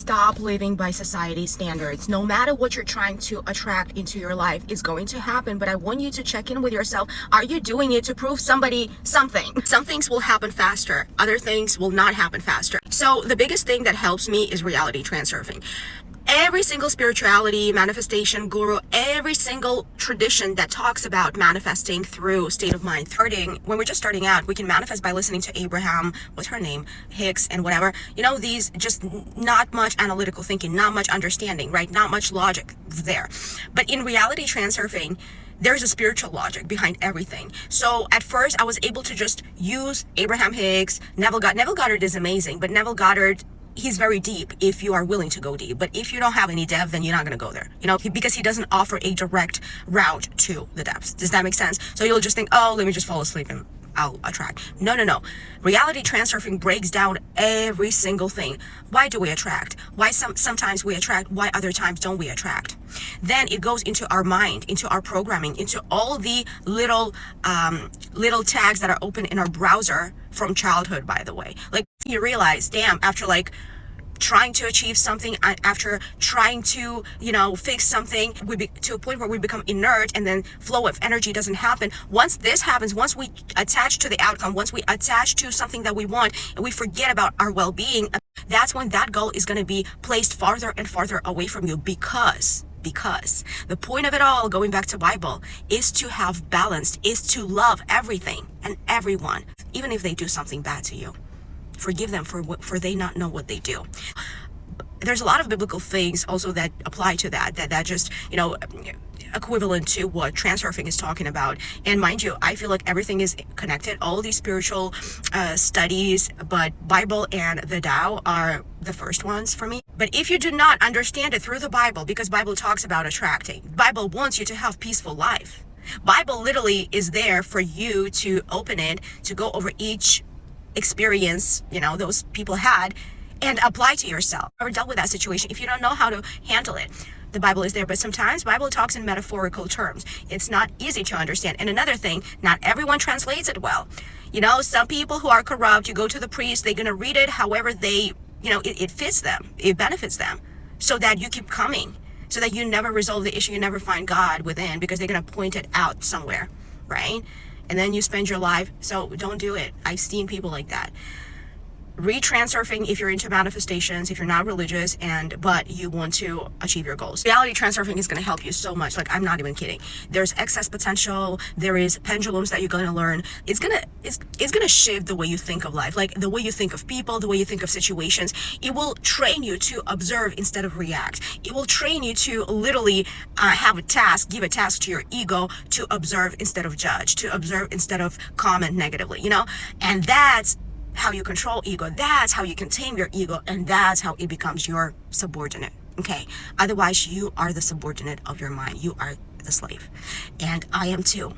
Stop living by society standards. No matter what you're trying to attract into your life is going to happen, but I want you to check in with yourself. Are you doing it to prove somebody something? Some things will happen faster. Other things will not happen faster. So the biggest thing that helps me is reality transurfing. Every single spirituality, manifestation guru, every single tradition that talks about manifesting through state of mind. When we're just starting out, we can manifest by listening to Abraham, what's her name? Hicks and whatever. You know, these just not much analytical thinking, not much understanding, right? Not much logic there. But in reality transurfing, there's a spiritual logic behind everything. So at first I was able to just use Abraham Hicks, Neville Goddard is amazing, but Neville Goddard, he's very deep if you are willing to go deep. But if you don't have any depth, then you're not going to go there, you know, because he doesn't offer a direct route to the depths. Does that make sense? So you'll just think, oh, let me just fall asleep and I'll attract. No. Reality transurfing breaks down every single thing. Why do we attract? Why sometimes we attract? Why other times don't we attract? Then it goes into our mind, into our programming, into all the little tags that are open in our browser from childhood, by the way. Like, you realize, damn, after like trying to achieve something, after trying to, you know, fix something, to a point where we become inert and then flow of energy doesn't happen. Once this happens, once we attach to the outcome, once we attach to something that we want and we forget about our well-being, that's when that goal is going to be placed farther and farther away from you, because the point of it all, going back to Bible, is to have balance, is to love everything and everyone, even if they do something bad to you. Forgive them for they not know what they do. There's a lot of biblical things also that apply to that just, you know, equivalent to what transurfing is talking about. And mind you, I feel like everything is connected, all these spiritual studies, but Bible and the Tao are the first ones for me. But if you do not understand it through the Bible, because Bible talks about attracting, Bible wants you to have peaceful life. Bible literally is there for you to open it, to go over each experience, you know, those people had, and apply to yourself. Ever dealt with that situation? If you don't know how to handle it, the Bible is there. But sometimes Bible talks in metaphorical terms. It's not easy to understand. And another thing, not everyone translates it well. You know, some people who are corrupt, you go to the priest, they're gonna read it however they, you know, it fits them, it benefits them, so that you keep coming, so that you never resolve the issue, you never find God within, because they're gonna point it out somewhere, right? And then you spend your life. So don't do it. I've seen people like that. Read transurfing if you're into manifestations, if you're not religious, but you want to achieve your goals. Reality transurfing is going to help you so much. Like, I'm not even kidding. There's excess potential. There is pendulums that you're going to learn. It's gonna shift the way you think of life, like the way you think of people, the way you think of situations. It will train you to observe instead of react. It will train you to literally give a task to your ego to observe instead of judge, to observe instead of comment negatively, you know? And that's how you control ego. That's how you can tame your ego, and that's how it becomes your subordinate. Okay, otherwise you are the subordinate of your mind. You are the slave, and I am too.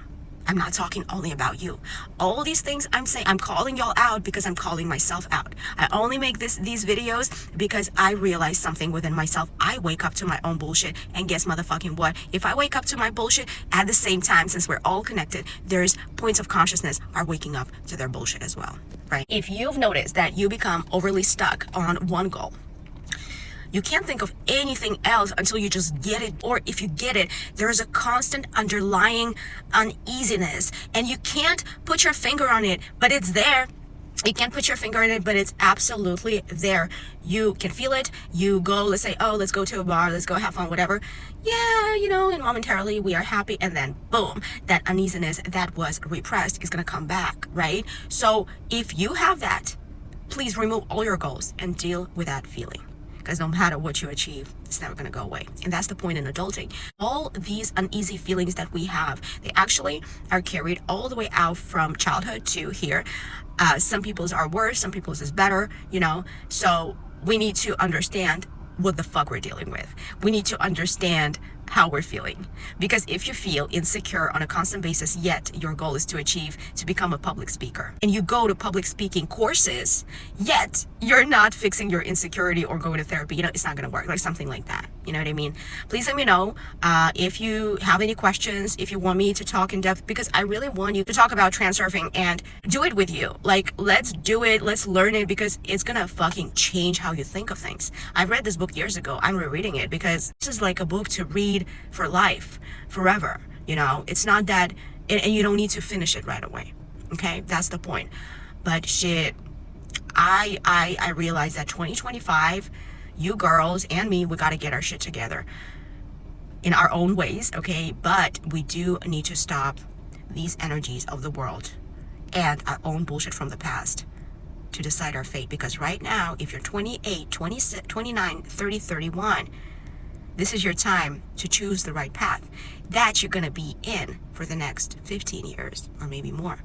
I'm not talking only about you. All these things I'm saying, I'm calling y'all out because I'm calling myself out. I only make these videos because I realize something within myself. I wake up to my own bullshit, and guess motherfucking what? If I wake up to my bullshit at the same time, since we're all connected, there's points of consciousness are waking up to their bullshit as well, right? If you've noticed that you become overly stuck on one goal, you can't think of anything else until you just get it. Or if you get it, there is a constant underlying uneasiness, and you can't put your finger on it, but it's there. You can't put your finger on it, but it's absolutely there. You can feel it. You go, let's say, oh, let's go to a bar, let's go have fun, whatever. Yeah, you know, and momentarily we are happy, and then boom, that uneasiness that was repressed is gonna come back, right? So if you have that, please remove all your goals and deal with that feeling. Because no matter what you achieve, it's never going to go away. And that's the point in adulting. All these uneasy feelings that we have, they actually are carried all the way out from childhood to here. Some people's are worse, some people's is better, you know. So we need to understand what the fuck we're dealing with. We need to understand how we're feeling. Because if you feel insecure on a constant basis, yet your goal is to become a public speaker, and you go to public speaking courses, yet you're not fixing your insecurity or going to therapy, it's not going to work. Like something like that. You know what I mean? Please let me know if you have any questions, if you want me to talk in depth, because I really want you to talk about transurfing and do it with you. Like, let's do it. Let's learn it, because it's going to fucking change how you think of things. I read this book years ago. I'm rereading it because this is like a book to read for life, forever. It's not that, and you don't need to finish it right away. Okay, that's the point. But shit, I realized that 2025, you girls and me, we got to get our shit together in our own ways, okay? But we do need to stop these energies of the world and our own bullshit from the past to decide our fate. Because right now, if you're 28, 26, 29, 30, 31, this is your time to choose the right path that you're going to be in for the next 15 years or maybe more.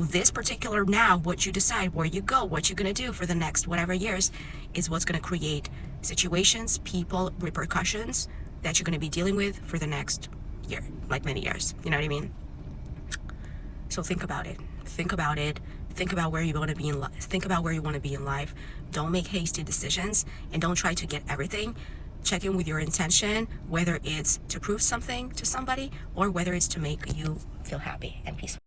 This particular now, what you decide, where you go, what you're going to do for the next whatever years is what's going to create situations, people, repercussions that you're going to be dealing with for the next year, like many years. You know what I mean? So think about it. Think about it. Think about where you want to be in life. Think about where you want to be in life. Don't make hasty decisions, and don't try to get everything. Check in with your intention, whether it's to prove something to somebody or whether it's to make you feel happy and peaceful.